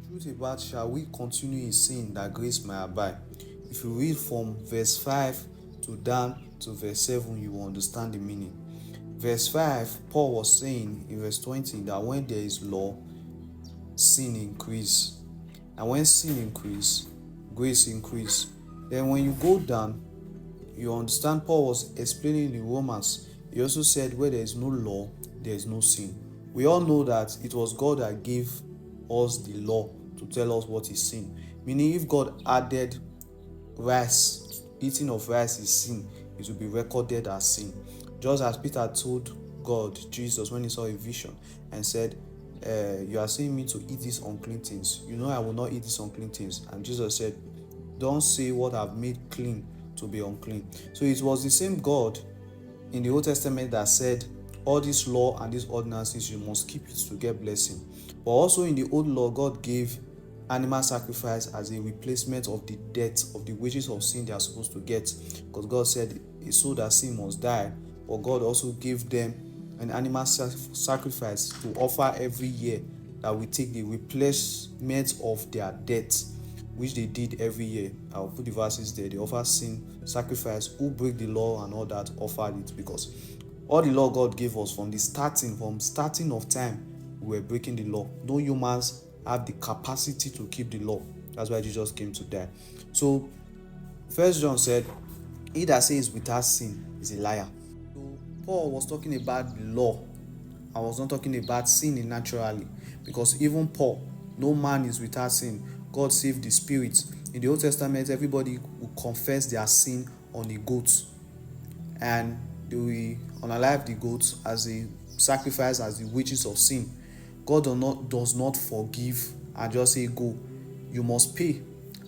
Truth about shall we continue in sin that grace may abide? If you read from verse 5 to down to verse 7, you will understand the meaning. Verse 5, Paul was saying in verse 20 that when there is law, sin increase. And when sin increase, grace increase. Then when you go down, you understand Paul was explaining in Romans. He also said where there is no law, there is no sin. We all know that it was God that gave us the law to tell us what is sin. Meaning if God added rice, eating of rice is sin, it will be recorded as sin. Just as Peter told God, Jesus, when he saw a vision and said, you are saying me to eat these unclean things. You know I will not eat these unclean things. And Jesus said, don't say what I've made clean to be unclean. So it was the same God in the Old Testament that said, all this law and these ordinances, you must keep it to get blessing. But also in the old law, God gave animal sacrifice as a replacement of the debt of the wages of sin they are supposed to get, because God said a soul that sin must die. But God also gave them an animal sacrifice to offer every year that will take the replacement of their debt, which they did every year. I'll put the verses there. They offer sin sacrifice. Who break the law and all that offered it, because all the law God gave us from starting of time, we were breaking the law. No humans have the capacity to keep the law. That's why Jesus came to die. So First John said, he that says without sin is a liar. So Paul was talking about the law. I was not talking about sinning naturally, because even Paul, no man is without sin. God saved the spirit. In the Old Testament, everybody would confess their sin on a goat, and they will unalive the goat as a sacrifice, as the wages of sin. God does not forgive and just say go. You must pay.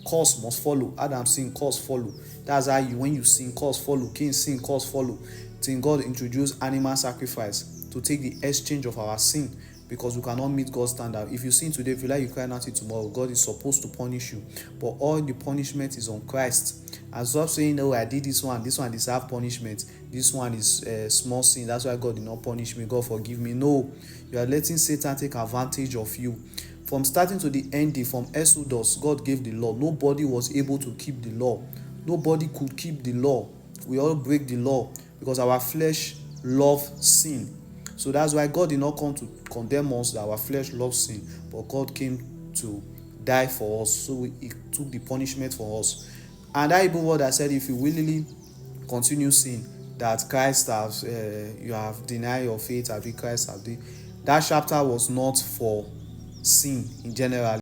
Cause must follow. Adam sin, cause follow. That's how when you sin, cause follow. Cain sin, cause follow. Then God introduced animal sacrifice to take the exchange of our sin, because we cannot meet God's standard. If you sin today, if you lie, you cry nothing tomorrow. God is supposed to punish you, but all the punishment is on Christ. And stop saying, "Oh, I did this one deserve punishment. This one is small sin. That's why God did not punish me. God forgive me." No, you are letting Satan take advantage of you. From starting to the ending, from Exodus, God gave the law. Nobody was able to keep the law. Nobody could keep the law. We all break the law because our flesh loves sin. So that's why God did not come to condemn us that our flesh loves sin, but God came to die for us. So he took the punishment for us. And that Hebrew word that said, if you willingly continue sin, that Christ has, you have denied your faith, have Christ have did. That chapter was not for sin in general.